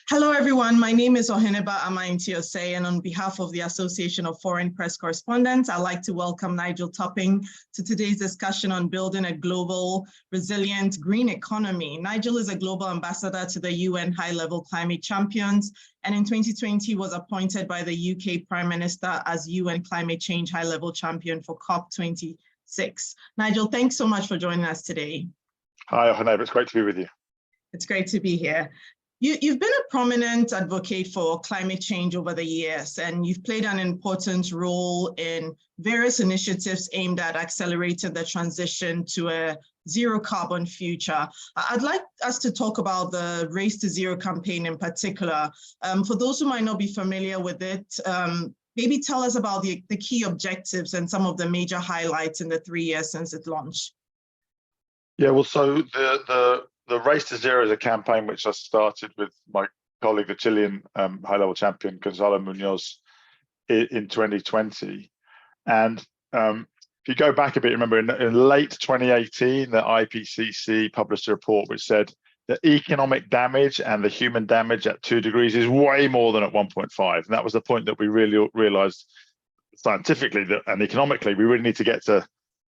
Hello, everyone. My name is Oheneba Ama Nti Osei, and on behalf of the Association of Foreign Press Correspondents, I'd like to welcome Nigel Topping to today's discussion on building a global, resilient, green economy. Nigel is a global ambassador to the UN High-Level Climate Champions, and in 2020 was appointed by the UK Prime Minister as UN Climate Change High-Level Champion for COP26. Nigel, thanks so much for joining us today. Hi, Oheneba. It's great to be with you. It's great to be here. You've been a prominent advocate for climate change over the years, and you've played an important role in various initiatives aimed at accelerating the transition to a zero carbon future. I'd like us to talk about the Race to Zero campaign in particular. For those who might not be familiar with it, maybe tell us about the key objectives and some of the major highlights in the 3 years since it launched. Yeah, well, so the Race to Zero is a campaign which I started with my colleague, the Chilean high-level champion, Gonzalo Muñoz, in 2020. And if you go back a bit, remember in late 2018, the IPCC published a report which said the economic damage and the human damage at 2 degrees is way more than at 1.5. And that was the point that we really realized scientifically and economically, we really need to get to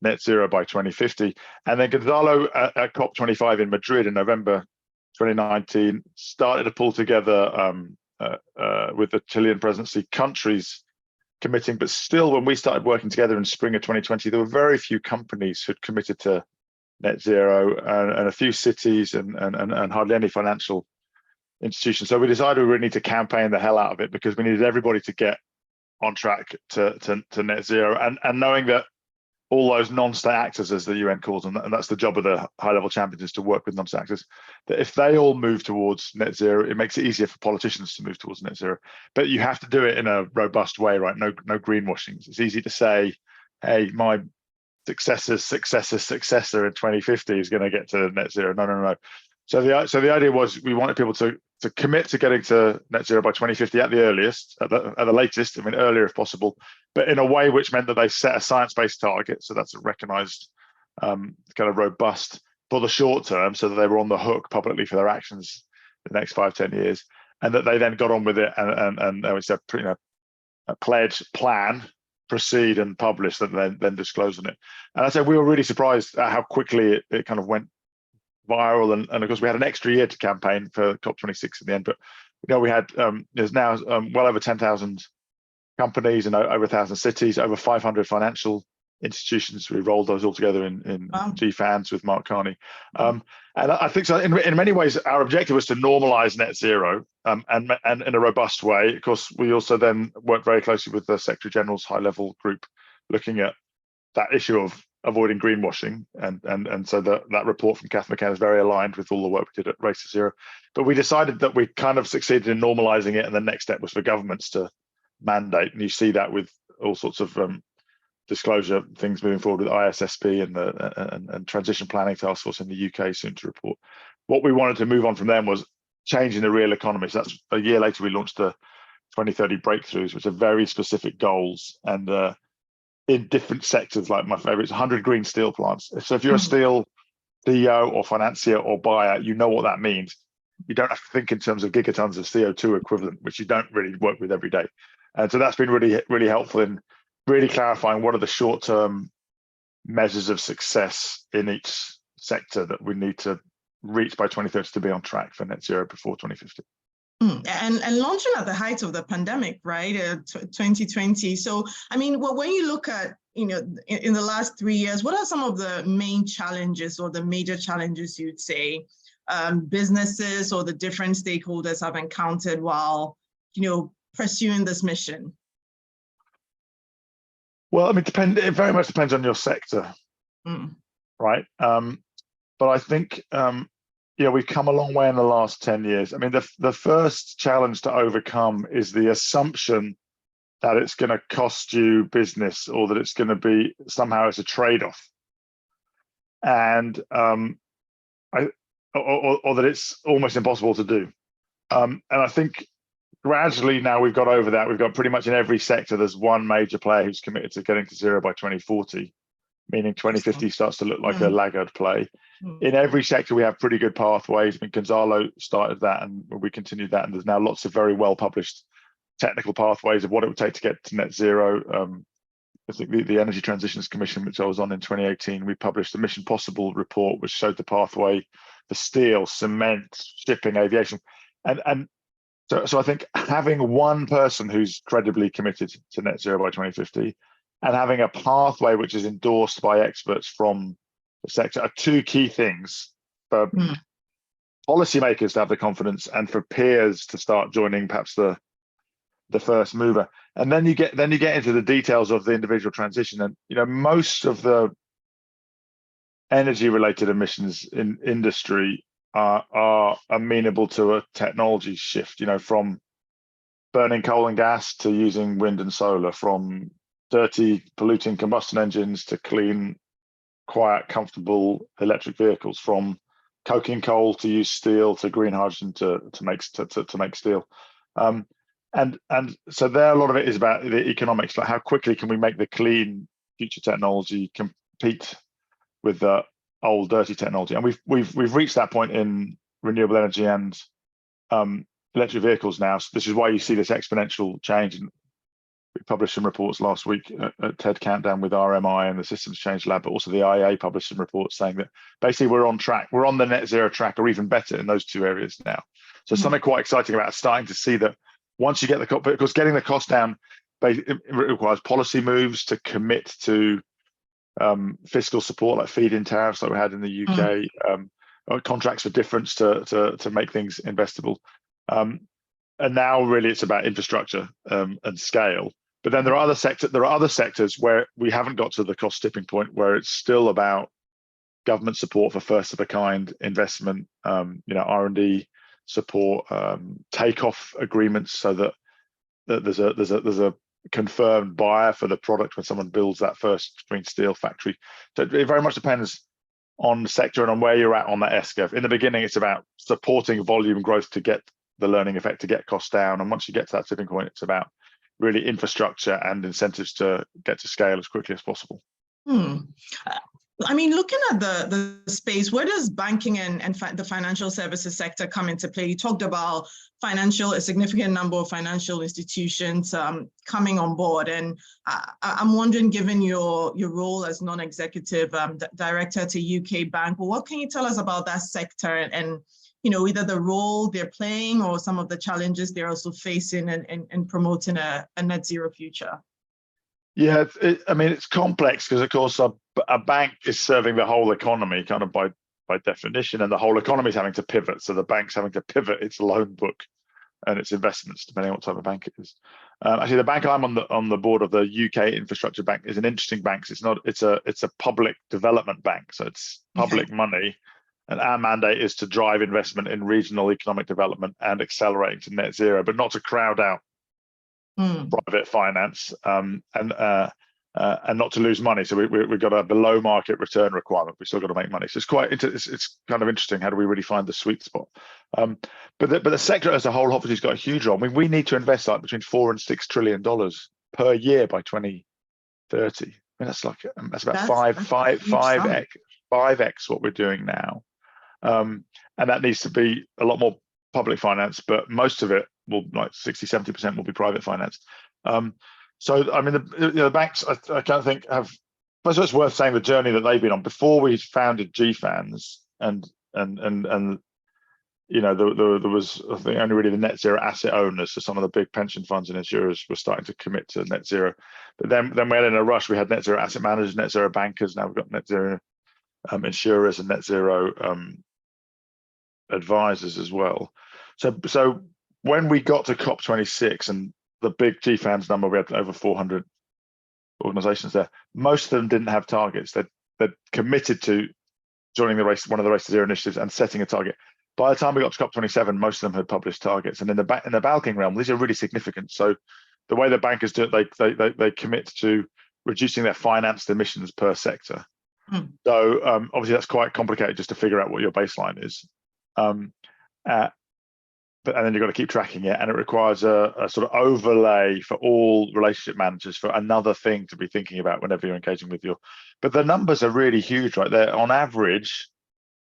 net zero by 2050. And then Gonzalo at COP25 in Madrid in November 2019 started to pull together with the Chilean presidency countries committing, but still when we started working together in spring of 2020, there were very few companies who'd committed to net zero and a few cities and hardly any financial institutions. So we decided we really need to campaign the hell out of it because we needed everybody to get on track to net zero and knowing that all those non-state actors, as the UN calls them, and that's the job of the high-level champions, is to work with non-state actors, that if they all move towards net zero, it makes it easier for politicians to move towards net zero. But you have to do it in a robust way, right? No greenwashing. It's easy to say, hey, my successor's successor in 2050 is going to get to net zero. No. So the idea was we wanted people to commit to getting to net zero by 2050 at the earliest, at the latest, I mean, earlier if possible, but in a way which meant that they set a science-based target. So that's a recognized kind of robust for the short term, so that they were on the hook publicly for their actions the next 5-10 years, and that they then got on with it and it's a pledge, plan, proceed and publish, and then disclose on it. And I said we were really surprised at how quickly it kind of went viral, and of course we had an extra year to campaign for COP26 in the end, but we had there's now well over 10,000 companies and over 1,000 cities, over 500 financial institutions. We rolled those all together in Wow. GFANZ with Mark Carney, and I think so. In many ways, our objective was to normalize net zero, and in a robust way. Of course, we also then worked very closely with the Secretary General's high-level group, looking at that issue of avoiding greenwashing, and so that report from Kath McKenna is very aligned with all the work we did at Race to Zero. But we decided that we kind of succeeded in normalizing it, and the next step was for governments to mandate, and you see that with all sorts of disclosure things moving forward with ISSB and Transition Planning Task Force in the UK soon to report. What we wanted to move on from them was changing the real economy. So that's a year later we launched the 2030 breakthroughs, which are very specific goals and in different sectors. Like my favorite is 100 green steel plants. So if you're a steel CEO or financier or buyer, you know what that means. You don't have to think in terms of gigatons of CO2 equivalent, which you don't really work with every day. And so that's been really helpful in really clarifying what are the short-term measures of success in each sector that we need to reach by 2030 to be on track for net zero before 2050. And launching at the height of the pandemic, right, 2020. So, I mean, when you look at, in the last 3 years, what are some of the main challenges or the major challenges you'd say businesses or the different stakeholders have encountered while, pursuing this mission? Well, I mean, it very much depends on your sector, right? But I think, we've come a long way in the last 10 years. I mean, the first challenge to overcome is the assumption that it's going to cost you business, or that it's going to be somehow as a trade-off, and or that it's almost impossible to do. And I think gradually now we've got over that. We've got pretty much in every sector, there's one major player who's committed to getting to zero by 2040. meaning 2050 starts to look like a laggard play. Mm. In every sector, we have pretty good pathways. I mean, Gonzalo started that, and we continued that, and there's now lots of very well published technical pathways of what it would take to get to net zero. I think the Energy Transitions Commission, which I was on in 2018, we published a Mission Possible report, which showed the pathway for steel, cement, shipping, aviation. And so I think having one person who's credibly committed to net zero by 2050 and having a pathway which is endorsed by experts from the sector are two key things for policymakers to have the confidence and for peers to start joining perhaps the first mover. And then you get into the details of the individual transition. And most of the energy related emissions in industry are amenable to a technology shift, from burning coal and gas to using wind and solar, from dirty polluting combustion engines to clean, quiet, comfortable electric vehicles, from coking coal to use steel to green hydrogen to make steel. And so there, a lot of it is about the economics, like how quickly can we make the clean future technology compete with the old dirty technology. And we've reached that point in renewable energy and electric vehicles now. So this is why you see this exponential change. And we published some reports last week at TED Countdown with RMI and the Systems Change Lab, but also the IEA published some reports saying that basically we're on track. We're on the net zero track, or even better in those two areas now. So something quite exciting about starting to see that once you get the cost, because getting the cost down, it requires policy moves to commit to fiscal support, like feed-in tariffs like we had in the UK, contracts for difference to make things investable. And now really it's about infrastructure and scale. But then there are other sectors where we haven't got to the cost tipping point, where it's still about government support for first of a kind investment, R&D support, takeoff agreements, so that there's a confirmed buyer for the product when someone builds that first green steel factory. So it very much depends on the sector and on where you're at on that S-curve. In the beginning, it's about supporting volume growth to get the learning effect, to get costs down. And once you get to that tipping point, it's about really infrastructure and incentives to get to scale as quickly as possible. I mean, looking at the space, where does banking and the financial services sector come into play? You talked about a significant number of financial institutions coming on board. And I'm wondering, given your role as non-executive director to UK Bank, well, what can you tell us about that sector and either the role they're playing or some of the challenges they're also facing in promoting a net zero future? Yeah, it's complex because, of course, a bank is serving the whole economy kind of by definition, and the whole economy is having to pivot. So the bank's having to pivot its loan book and its investments, depending on what type of bank it is. Actually, the bank I'm on the board of, the UK Infrastructure Bank, is an interesting bank. It's a public development bank, so it's public money, and our mandate is to drive investment in regional economic development and accelerating to net zero, but not to crowd out private finance and not to lose money. So we've got a below market return requirement. We still got to make money. So it's kind of interesting. How do we really find the sweet spot? But the sector as a whole obviously has got a huge role. I mean, we need to invest like between $4 and $6 trillion per year by 2030. I mean, that's about 5x what we're doing now. And that needs to be a lot more public finance, but most of it will, like 60-70%, will be private financed. So I mean, the banks, I don't think have. First of all, it's worth saying the journey that they've been on. Before we founded GFANS, and there was, I think, only really the net zero asset owners. So some of the big pension funds and insurers were starting to commit to net zero. But then we had, in a rush, we had net zero asset managers, net zero bankers. Now we've got net zero insurers and net zero advisors as well. So when we got to COP26 and the big GFANS number, we had over 400 organizations there. Most of them didn't have targets. They'd committed to joining the race, one of the Race to Zero initiatives, and setting a target. By the time we got to COP27, most of them had published targets. And in the banking realm, these are really significant. So the way the bankers do it, they commit to reducing their financed emissions per sector. So obviously that's quite complicated just to figure out what your baseline is. and then you've got to keep tracking it, and it requires a sort of overlay for all relationship managers for another thing to be thinking about whenever you're engaging with but the numbers are really huge, right? They're on average,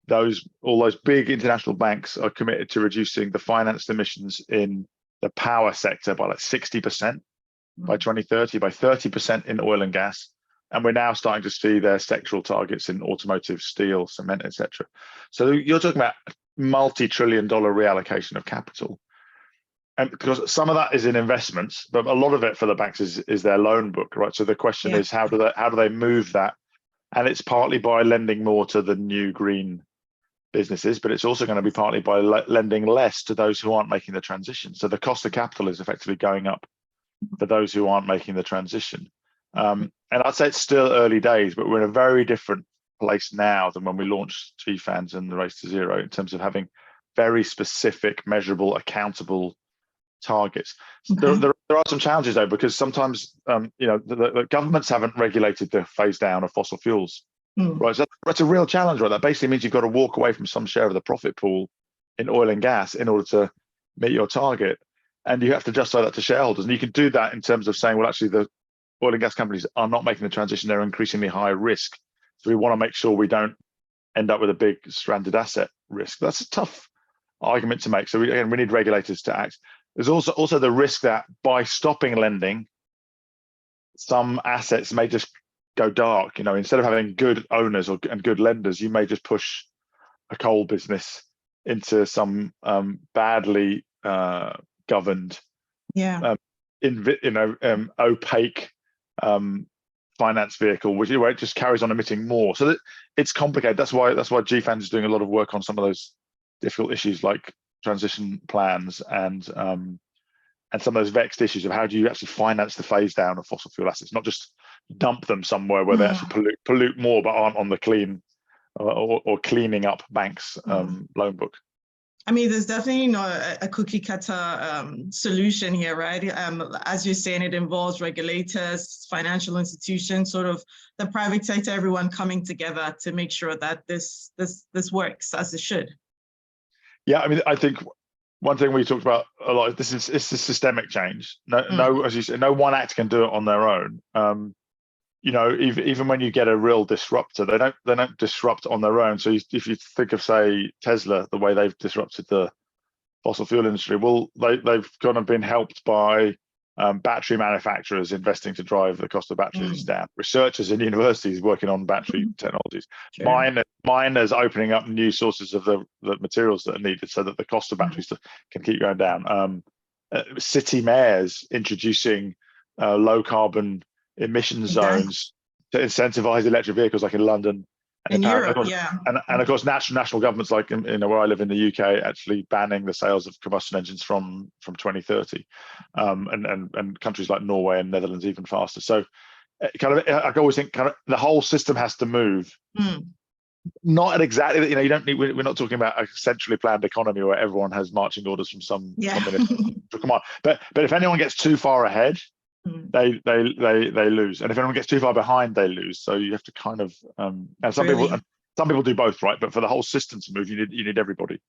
all those big international banks are committed to reducing the financed emissions in the power sector by like 60% by 2030, by 30% in oil and gas. And we're now starting to see their sectoral targets in automotive, steel, cement, etc. So you're talking about multi-trillion-dollar reallocation of capital. And because some of that is in investments, but a lot of it for the banks is their loan book, right? So the question is, how do they move that? And it's partly by lending more to the new green businesses, but it's also going to be partly by lending less to those who aren't making the transition. So the cost of capital is effectively going up for those who aren't making the transition. And I'd say it's still early days, but we're in a very different place now than when we launched GFANZ and the Race to Zero in terms of having very specific, measurable, accountable targets. There are some challenges though, because sometimes the governments haven't regulated the phase down of fossil fuels. Right, so that's a real challenge, right? That basically means you've got to walk away from some share of the profit pool in oil and gas in order to meet your target, and you have to justify that to shareholders. And you can do that in terms of saying, well, actually, the oil and gas companies are not making the transition; they're increasingly high risk. So we want to make sure we don't end up with a big stranded asset risk. That's a tough argument to make. So we need regulators to act. There's also the risk that by stopping lending, some assets may just go dark. Instead of having good owners and good lenders, you may just push a coal business into some badly governed, opaque finance vehicle, where it just carries on emitting more. So that it's complicated. That's why GFANZ is doing a lot of work on some of those difficult issues like transition plans and some of those vexed issues of how do you actually finance the phase down of fossil fuel assets, not just dump them somewhere where they actually pollute more but aren't on the clean or cleaning up banks' loan book. I mean, there's definitely not a cookie cutter solution here, right? As you're saying, it involves regulators, financial institutions, sort of the private sector, everyone coming together to make sure that this works as it should. Yeah, I mean, I think one thing we talked about a lot is it's a systemic change. No, as you said, no one actor can do it on their own. Even when you get a real disruptor, they don't disrupt on their own. So if you think of, say, Tesla, the way they've disrupted the fossil fuel industry, well, they've kind of been helped by battery manufacturers investing to drive the cost of batteries down, researchers in universities working on battery technologies, miners opening up new sources of the materials that are needed so that the cost of batteries can keep going down. City mayors introducing low carbon emission zones to incentivize electric vehicles, like in London and in Europe, and of course national governments like where I live in the UK actually banning the sales of combustion engines from 2030, and countries like Norway and Netherlands even faster. So I always think the whole system has to move. Not exactly, you don't need. We're not talking about a centrally planned economy where everyone has marching orders from some communist. Come on, but if anyone gets too far ahead, they lose, and if anyone gets too far behind, they lose. So you have to kind of and some people do both, right? But for the whole system to move, you need everybody.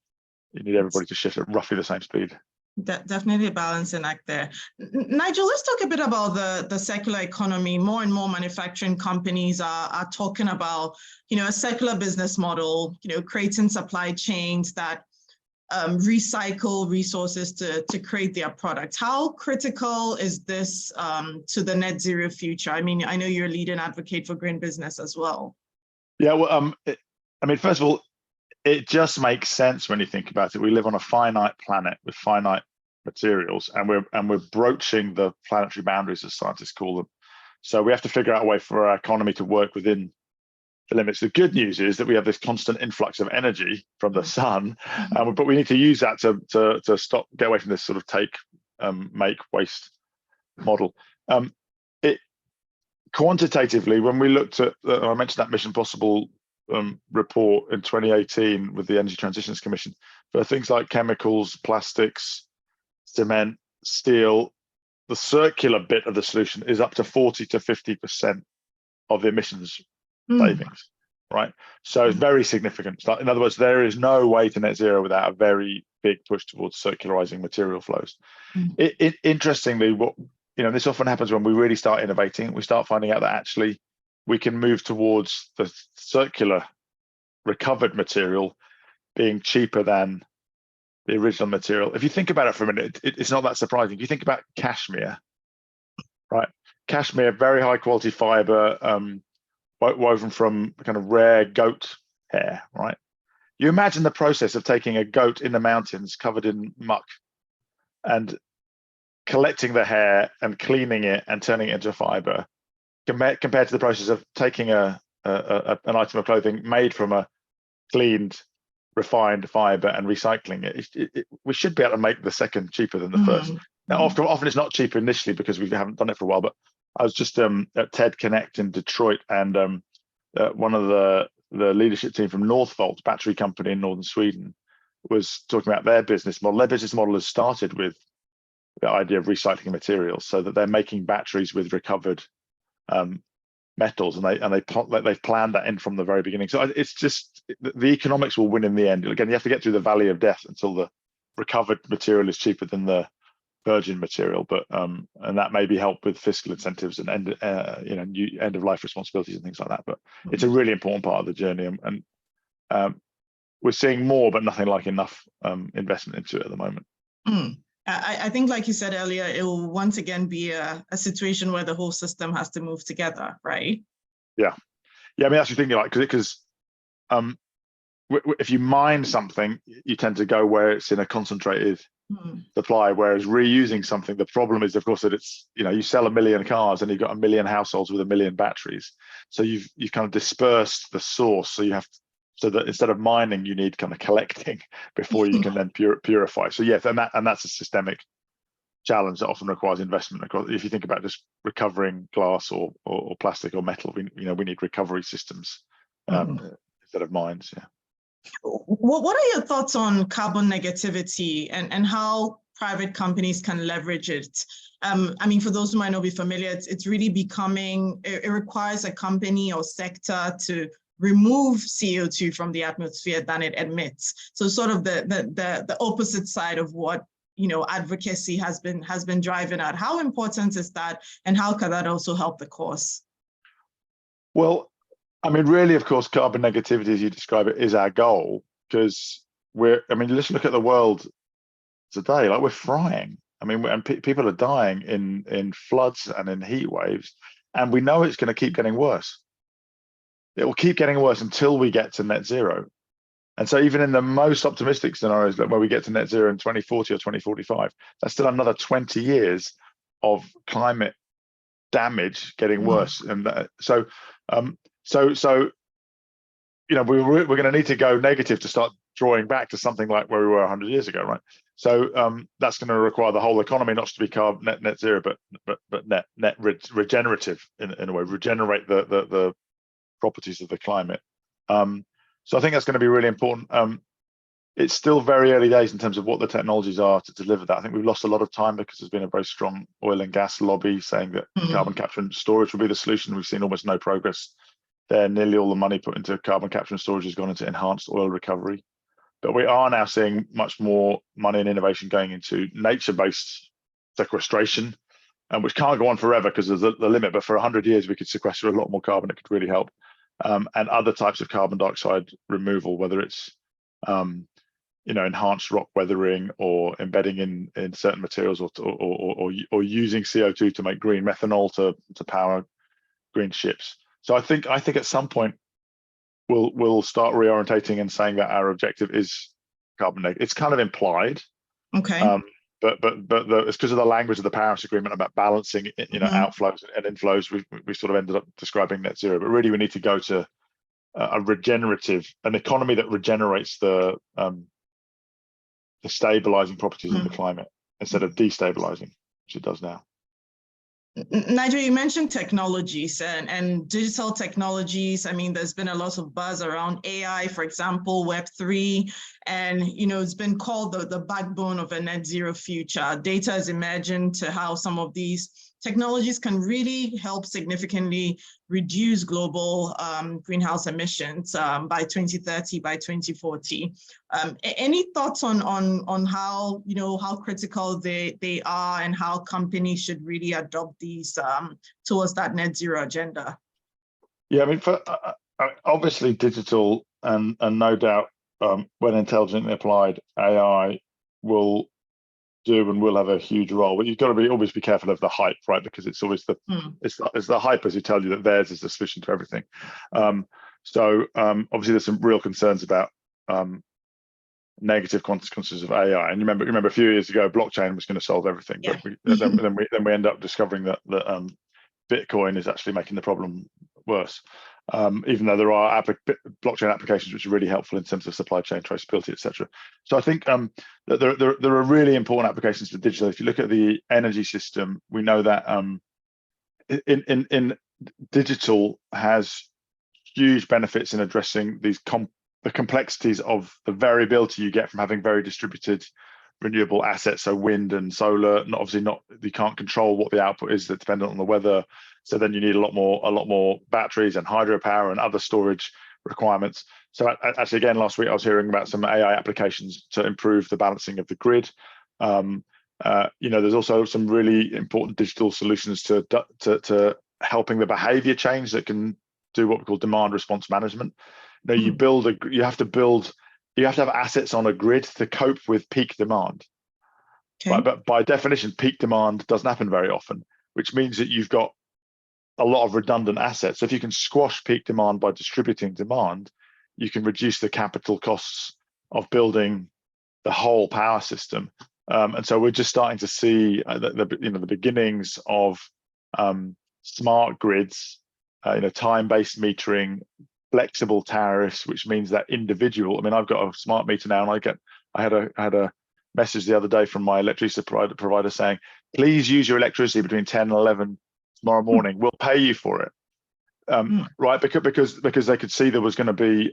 You need everybody to shift at roughly the same speed. Definitely a balancing act there. Nigel, let's talk a bit about the circular economy. More and more manufacturing companies are talking about, a circular business model, creating supply chains that recycle resources to create their products. How critical is this to the net zero future? I mean, I know you're a leading advocate for green business as well. Yeah, well, first of all, it just makes sense when you think about it. We live on a finite planet with finite materials, and we're broaching the planetary boundaries, as scientists call them. So we have to figure out a way for our economy to work within the limits. The good news is that we have this constant influx of energy from the sun, but we need to use that to get away from this sort of take, make, waste model. Quantitatively, when we looked at, I mentioned that Mission Possible report in 2018 with the Energy Transitions Commission, for things like chemicals, plastics, cement, steel, the circular bit of the solution is up to 40 to 50% of the emissions savings, right? So it's very significant. In other words, there is no way to net zero without a very big push towards circularizing material flows. Mm. Interestingly, this often happens when we really start innovating. We start finding out that actually we can move towards the circular recovered material being cheaper than the original material. If you think about it for a minute, it's not that surprising. If you think about cashmere, right? Cashmere, very high quality fiber, woven from kind of rare goat hair, right? You imagine the process of taking a goat in the mountains covered in muck and collecting the hair and cleaning it and turning it into fiber, compared to the process of taking an item of clothing made from a cleaned, refined fiber and recycling it. We should be able to make the second cheaper than the first. Now, often it's not cheaper initially because we haven't done it for a while, but I was just at TED Connect in Detroit, and one of the leadership team from Northvolt battery company in northern Sweden was talking about their business model. Their business model has started with the idea of recycling materials, so that they're making batteries with recovered metals, and they've planned that in from the very beginning. So it's just the economics will win in the end. Again, you have to get through the valley of death until the recovered material is cheaper than the virgin material, but and that may be helped with fiscal incentives and end of life responsibilities and things like that. But it's a really important part of the journey, and we're seeing more, but nothing like enough investment into it at the moment. I think, like you said earlier, it will once again be a situation where the whole system has to move together, right? Yeah. I mean, that's the thing, because if you mine something, you tend to go where it's in a concentrated supply, whereas reusing something, the problem is, of course, that it's, you sell 1 million cars and you've got 1 million households with 1 million batteries. So you've kind of dispersed the source. So so that instead of mining, you need kind of collecting before you can then purify. So yes, and that's a systemic challenge that often requires investment. If you think about just recovering glass or plastic or metal, we need recovery systems instead of mines. Yeah. What are your thoughts on carbon negativity and how private companies can leverage it? I mean, for those who might not be familiar, it's really becoming, it requires a company or sector to remove CO2 from the atmosphere than it emits. So sort of the opposite side of what advocacy has been driving at. How important is that, and how can that also help the cause? Well, I mean, really, of course, carbon negativity, as you describe it, is our goal, because let's look at the world today. Like, we're frying. I mean, and people are dying in floods and in heat waves, and we know it's going to keep getting worse. It will keep getting worse until we get to net zero. And so even in the most optimistic scenarios, where we get to net zero in 2040 or 2045, that's still another 20 years of climate damage getting worse. And so we're going to need to go negative to start drawing back to something like where we were 100 years ago, right? So that's going to require the whole economy not to be carbon net zero, but net regenerative in a way, regenerate the properties of the climate. So I think that's going to be really important. It's still very early days in terms of what the technologies are to deliver that. I think we've lost a lot of time because there's been a very strong oil and gas lobby saying that carbon capture and storage will be the solution. We've seen almost no progress there. Nearly all the money put into carbon capture and storage has gone into enhanced oil recovery. But we are now seeing much more money and innovation going into nature-based sequestration, which can't go on forever because there's the limit. But for 100 years, we could sequester a lot more carbon. It could really help. And other types of carbon dioxide removal, whether it's enhanced rock weathering or embedding in certain materials, or using CO2 to make green methanol to power green ships. So I think at some point we'll start reorientating and saying that our objective is carbon negative. It's kind of implied. Okay. But it's because of the language of the Paris Agreement about balancing, outflows and inflows. We sort of ended up describing net zero, but really we need to go to an economy that regenerates the stabilizing properties of the climate instead of destabilizing, which it does now. Nigel, you mentioned technologies and digital technologies. I mean, there's been a lot of buzz around AI, for example, Web3. And, it's been called the backbone of a net zero future. Data is emerging to how some of these technologies can really help significantly reduce global greenhouse emissions by 2030, by 2040. Any thoughts on how, how critical they are and how companies should really adopt these towards that net zero agenda? Yeah, I mean, obviously digital and no doubt when intelligently applied, AI will do and will have a huge role, but you've got to always be careful of the hype, right? Because it's always it's the hypers who tell you that theirs is the solution to everything. Obviously there's some real concerns about negative consequences of AI. And you remember a few years ago, blockchain was going to solve everything, but then we end up discovering that Bitcoin is actually making the problem worse. Even though there are blockchain applications which are really helpful in terms of supply chain traceability, etc. So I think that there are really important applications for digital. If you look at the energy system, we know that in digital has huge benefits in addressing these the complexities of the variability you get from having very distributed renewable assets, so wind and solar. You can't control what the output is, that's dependent on the weather. So then you need a lot more batteries and hydropower and other storage requirements. So actually, again, last week I was hearing about some AI applications to improve the balancing of the grid. There's also some really important digital solutions to helping the behavior change that can do what we call demand response management. You have to have assets on a grid to cope with peak demand. Okay. Right, but by definition, peak demand doesn't happen very often, which means that you've got a lot of redundant assets. So if you can squash peak demand by distributing demand, you can reduce the capital costs of building the whole power system. And so we're just starting to see the beginnings of smart grids, time-based metering, flexible tariffs, which means that I've got a smart meter now, and I had a message the other day from my electricity provider saying, please use your electricity between 10 and 11 tomorrow morning. We'll pay you for it. Right, because they could see there was going to be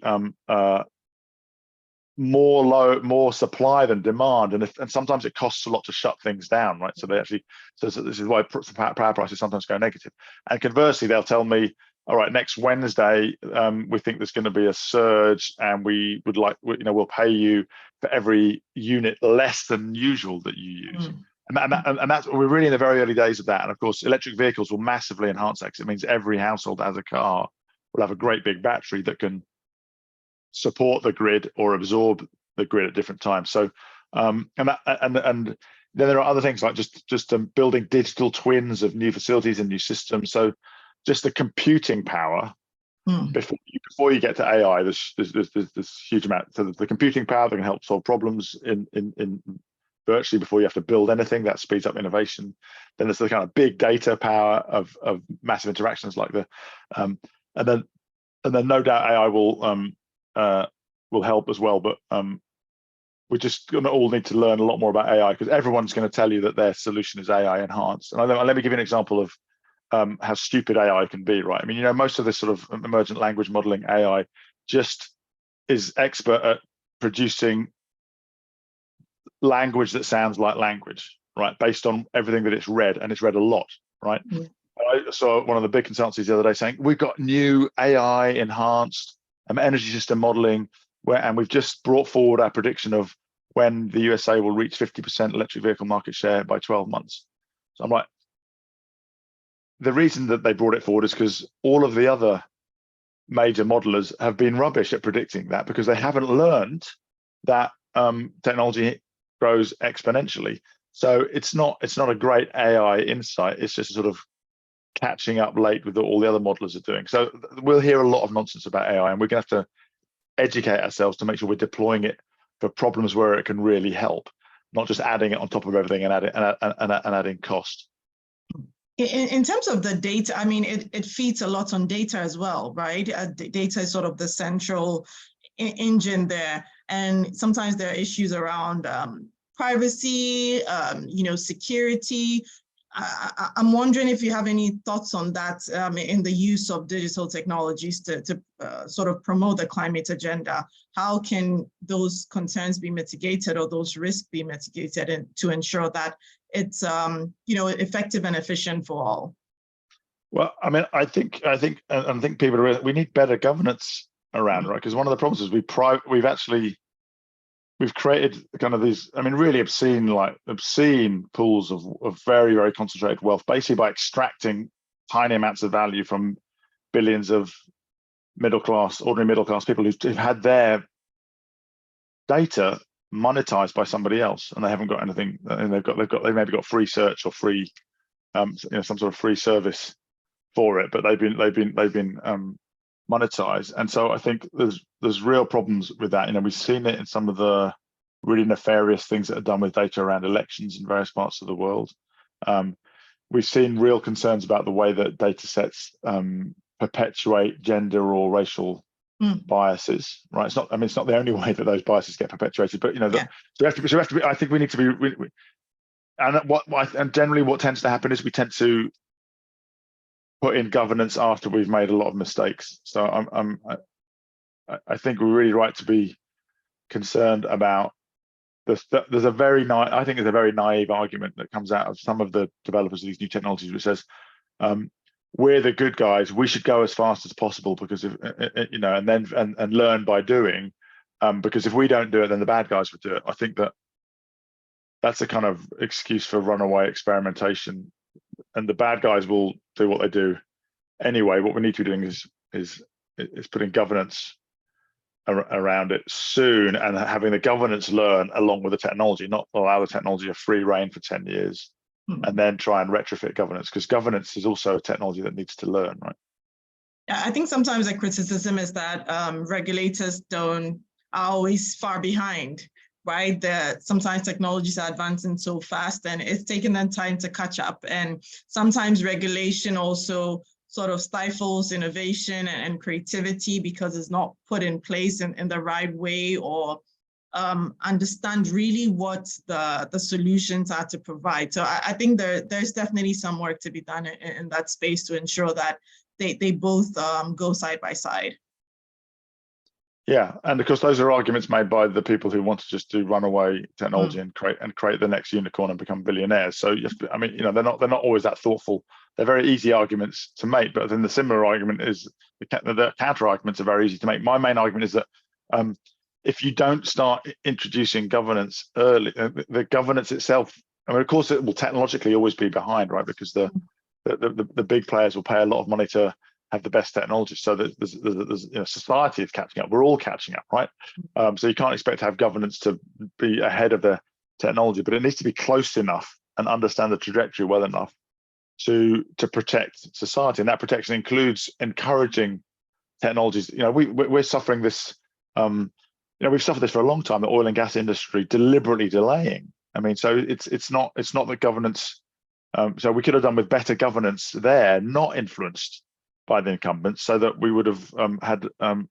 more supply than demand, and sometimes it costs a lot to shut things down, right? So this is why power prices sometimes go negative. And conversely, they'll tell me, all right, next Wednesday we think there's going to be a surge, and we would we'll pay you for every unit less than usual that you use. And that's, we're really in the very early days of that. And of course, electric vehicles will massively enhance that, because it means every household that has a car will have a great big battery that can support the grid or absorb the grid at different times. So and then there are other things like just building digital twins of new facilities and new systems. So just the computing power before you get to AI, there's huge amount. So the computing power that can help solve problems in virtually before you have to build anything, that speeds up innovation. Then there's the kind of big data power of massive interactions like and then no doubt AI will help as well. But we're just going to all need to learn a lot more about AI, because everyone's going to tell you that their solution is AI enhanced. And let me give you an example of how stupid AI can be, right? I mean, most of this sort of emergent language modeling AI just is expert at producing language that sounds like language, right? Based on everything that it's read, and it's read a lot, right? I saw one of the big consultancies the other day saying, we've got new AI enhanced energy system modeling, and we've just brought forward our prediction of when the USA will reach 50% electric vehicle market share by 12 months. So I'm like, the reason that they brought it forward is because all of the other major modelers have been rubbish at predicting that, because they haven't learned that technology grows exponentially. So it's not a great AI insight. It's just sort of catching up late with all the other modelers are doing. So we'll hear a lot of nonsense about AI, and we're going to have to educate ourselves to make sure we're deploying it for problems where it can really help, not just adding it on top of everything and adding cost. In terms of the data, I mean, it feeds a lot on data as well, right? Data is sort of the central engine there. And sometimes there are issues around privacy, security. I'm wondering if you have any thoughts on that in the use of digital technologies to sort of promote the climate agenda. How can those concerns be mitigated or those risks be mitigated and to ensure that it's effective and efficient for all? Well, I mean, I think people we need better governance around, right? Because one of the problems is we've created kind of these, I mean, really obscene pools of very, very concentrated wealth, basically by extracting tiny amounts of value from billions of ordinary middle class people who've had their data monetized by somebody else, and they haven't got anything. And they've maybe got free search or free, some sort of free service for it, but they've been monetized. And so I think there's real problems with that. We've seen it in some of the really nefarious things that are done with data around elections in various parts of the world. We've seen real concerns about the way that data sets perpetuate gender or racial biases, right? It's not the only way that those biases get perpetuated, but so we have to be, I think we need to be, and generally what tends to happen is we tend to put in governance after we've made a lot of mistakes. So I think we're really right to be concerned about this. There's a very naive argument that comes out of some of the developers of these new technologies, which says we're the good guys, we should go as fast as possible because if and learn by doing, because if we don't do it, then the bad guys would do it. I think that's a kind of excuse for runaway experimentation, and the bad guys will do what they do anyway. What we need to be doing is putting governance around it soon, and having the governance learn along with the technology, not allow the technology a free rein for 10 years and then try and retrofit governance, because governance is also a technology that needs to learn, right? Yeah, I think sometimes the criticism is that regulators are always far behind, right? That sometimes technologies are advancing so fast and it's taking them time to catch up. And sometimes regulation also sort of stifles innovation and creativity because it's not put in place in the right way, or understand really what the solutions are to provide. So I think there's definitely some work to be done in that space to ensure that they both go side by side. Yeah, and of course those are arguments made by the people who want to just do runaway technology and create the next unicorn and become billionaires. So they're not always that thoughtful. They're very easy arguments to make, but then the similar argument is the counter arguments are very easy to make. My main argument is that if you don't start introducing governance early, the governance itself, I mean, of course, it will technologically always be behind, right? Because the big players will pay a lot of money to have the best technology. So there's society is catching up. We're all catching up, right? So you can't expect to have governance to be ahead of the technology, but it needs to be close enough and understand the trajectory well enough to protect society. And that protection includes encouraging technologies. We're suffering this. We've suffered this for a long time. The oil and gas industry deliberately delaying. I mean, so it's not the governance. So we could have done with better governance there, not influenced by the incumbents, so that we would have had, in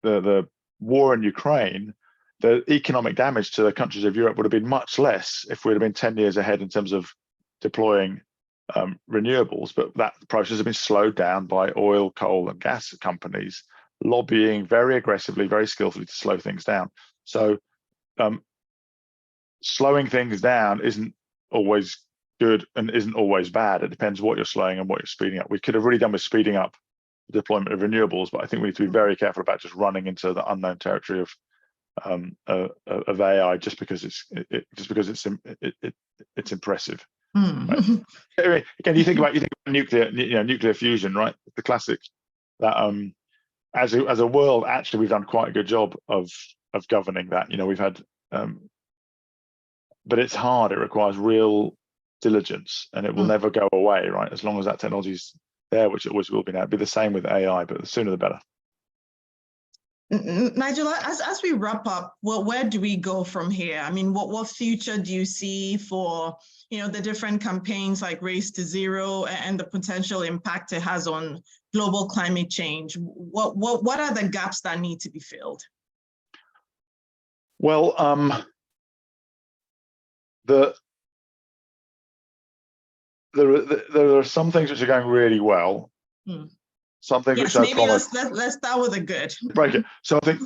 the war in Ukraine, the economic damage to the countries of Europe would have been much less if we'd have been 10 years ahead in terms of deploying renewables. But that process has been slowed down by oil, coal, and gas companies lobbying very aggressively, very skillfully to slow things down. So slowing things down isn't always good and isn't always bad. It depends what you're slowing and what you're speeding up. We could have really done with speeding up the deployment of renewables, but I think we need to be very careful about just running into the unknown territory of AI just because it's impressive. Right? Again, you think about nuclear fusion, right? The classic that as a world, actually, we've done quite a good job of governing that. We've had, but it's hard. It requires real diligence, and it will never go away, right? As long as that technology is there, which it always will be now. It'll be the same with AI, but the sooner the better. Nigel, as we wrap up, where do we go from here? I mean, what future do you see for the different campaigns like Race to Zero and the potential impact it has on global climate change? What are the gaps that need to be filled? Well, there are some things which are going really well. Some things which maybe promise. let's start with the good. Break it. So I think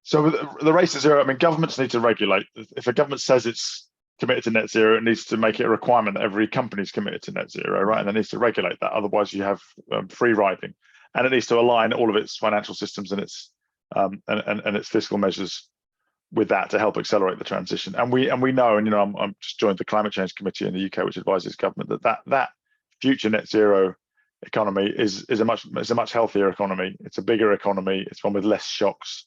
so with the race to zero, I mean, governments need to regulate. If a government says it's committed to net zero, it needs to make it a requirement that every company is committed to net zero, right? And it needs to regulate that. Otherwise, you have free riding, and it needs to align all of its financial systems and its and its fiscal measures with that to help accelerate the transition. And we know, and I'm just joined the Climate Change Committee in the UK, which advises government that future net zero economy is a much healthier economy. It's a bigger economy. It's one with less shocks.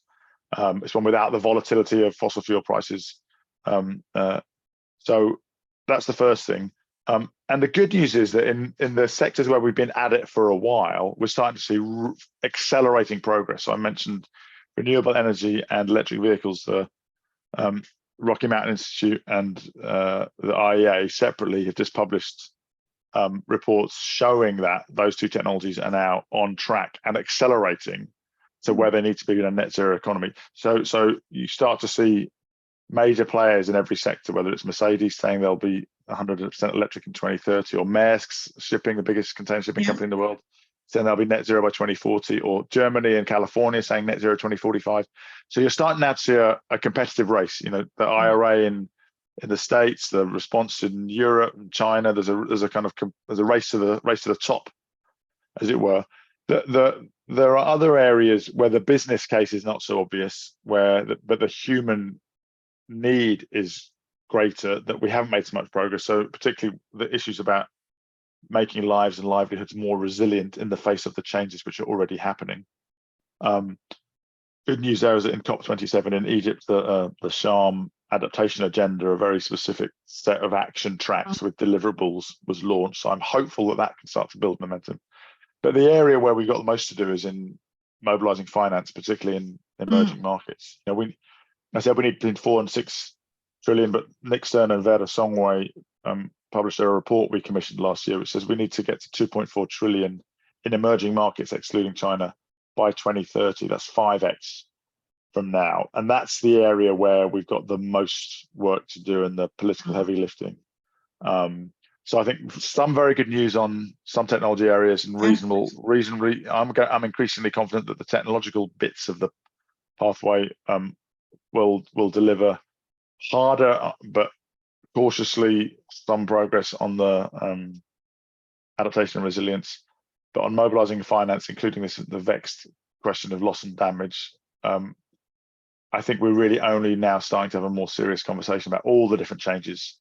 It's one without the volatility of fossil fuel prices. So that's the first thing. And the good news is that in the sectors where we've been at it for a while, we're starting to see accelerating progress. So I mentioned renewable energy and electric vehicles. The Rocky Mountain Institute and the IEA separately have just published reports showing that those two technologies are now on track and accelerating to where they need to be in a net zero economy. So you start to see major players in every sector, whether it's Mercedes saying they'll be 100% electric in 2030, or Maersk shipping, the biggest container shipping company in the world, saying they'll be net zero by 2040, or Germany and California saying net zero 2045. So you're starting now to see a competitive race. The IRA in the States, the response in Europe and China. There's a race to the top, as it were. There are other areas where the business case is not so obvious, but the human need is greater, that we haven't made so much progress. So particularly the issues about making lives and livelihoods more resilient in the face of the changes which are already happening. Good news there is that in COP27 in Egypt, the Sharm adaptation agenda, a very specific set of action tracks with deliverables, was launched. So I'm hopeful that can start to build momentum. But the area where we've got the most to do is in mobilizing finance, particularly in emerging markets. I said we need between 4 and 6 trillion, but Nick Stern and Vera Songway published a report we commissioned last year, which says we need to get to 2.4 trillion in emerging markets, excluding China, by 2030. That's 5x from now. And that's the area where we've got the most work to do in the political heavy lifting. So I think some very good news on some technology areas and reasonably, I'm increasingly confident that the technological bits of the pathway will deliver harder, but cautiously some progress on the adaptation and resilience. But on mobilizing finance, including the vexed question of loss and damage, I think we're really only now starting to have a more serious conversation about all the different changes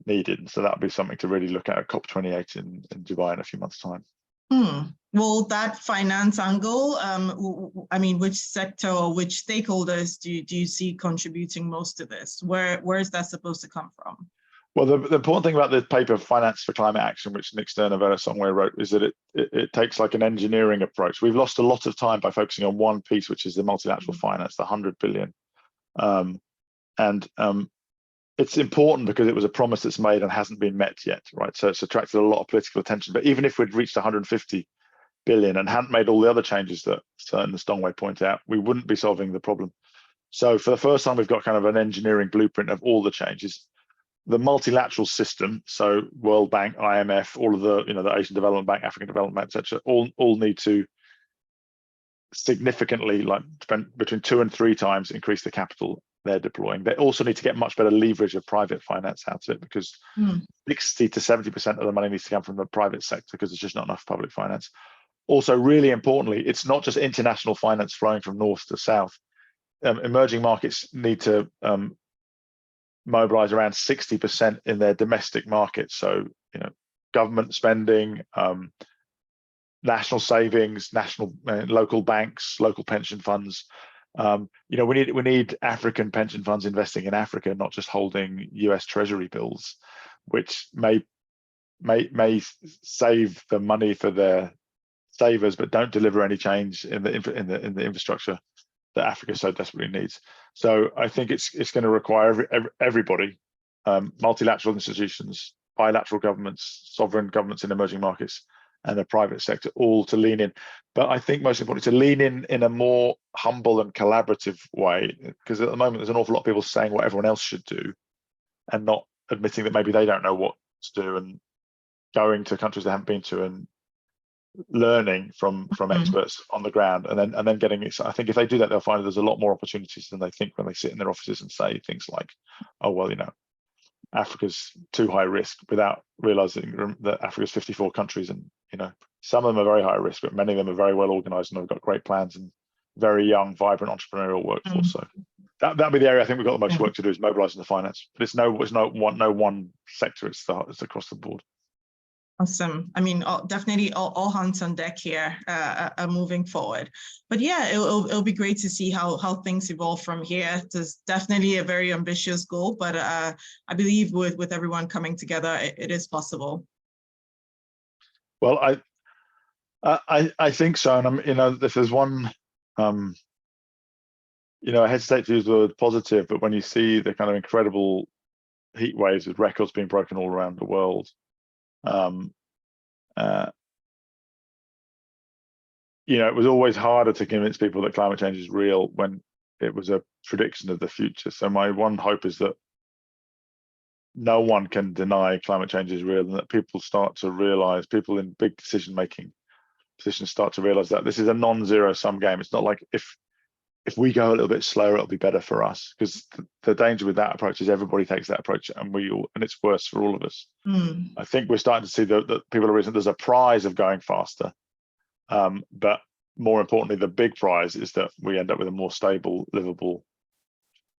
needed. So that'll be something to really look at COP28 in Dubai in a few months' time. Well, that finance angle, which sector or which stakeholders do you see contributing most to this? Where is that supposed to come from? Well, the important thing about the paper Finance for Climate Action, which Nick Stern and Vera Songway wrote, is that it takes like an engineering approach. We've lost a lot of time by focusing on one piece, which is the multilateral finance, the 100 billion. It's important because it was a promise that's made and hasn't been met yet, right? So it's attracted a lot of political attention. But even if we'd reached 150 billion and hadn't made all the other changes that Stern and Stongway point out, we wouldn't be solving the problem. So for the first time, we've got kind of an engineering blueprint of all the changes. The multilateral system, so World Bank, IMF, all of the, the Asian Development Bank, African Development Bank, etc., all need to significantly, like between 2 and 3 times, increase the capital they're deploying. They also need to get much better leverage of private finance out of it, because 60 to 70% of the money needs to come from the private sector because there's just not enough public finance. Also, really importantly, it's not just international finance flowing from north to south. Emerging markets need to mobilize around 60% in their domestic markets. So, government spending, national savings, local banks, local pension funds. We need African pension funds investing in Africa, not just holding US Treasury bills, which may save the money for their savers, but don't deliver any change in the infrastructure that Africa so desperately needs. So I think it's going to require everybody, multilateral institutions, bilateral governments, sovereign governments in emerging markets, and the private sector, all to lean in. But I think most importantly, to lean in a more humble and collaborative way, because at the moment there's an awful lot of people saying what everyone else should do and not admitting that maybe they don't know what to do. And going to countries they haven't been to and learning from experts on the ground, and then getting it. I think if they do that, they'll find that there's a lot more opportunities than they think when they sit in their offices and say things like, oh, well, Africa's too high risk, without realizing that Africa's 54 countries, and some of them are very high risk, but many of them are very well organized and have got great plans and very young, vibrant entrepreneurial workforce. So that'd be the area I think we've got the most work to do, is mobilizing the finance. But it's no one sector. It's across the board. Awesome. I mean, definitely all hands on deck here moving forward. But yeah, it'll be great to see how things evolve from here. There's definitely a very ambitious goal, but I believe with everyone coming together, it is possible. Well, I think so. And if there's one, I hesitate to use the word positive, but when you see the kind of incredible heat waves with records being broken all around the world, it was always harder to convince people that climate change is real when it was a prediction of the future. So my one hope is that no one can deny climate change is real, and that people start to realize, people in big decision-making positions start to realize that this is a non-zero sum game. It's not like if we go a little bit slower, it'll be better for us, because the danger with that approach is everybody takes that approach, and it's worse for all of us. I think we're starting to see that people are realizing there's a prize of going faster, but more importantly, the big prize is that we end up with a more stable, livable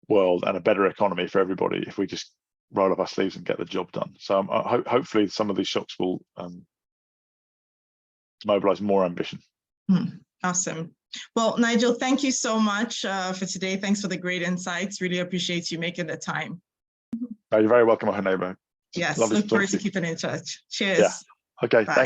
world and a better economy for everybody if we just roll up our sleeves and get the job done. So hopefully some of these shocks will mobilize more ambition. Awesome. Well, Nigel, thank you so much for today. Thanks for the great insights. Really appreciate you making the time. You're very welcome, Oheneba. Yes, look forward to keeping in touch. Cheers. Yeah. Okay. Thank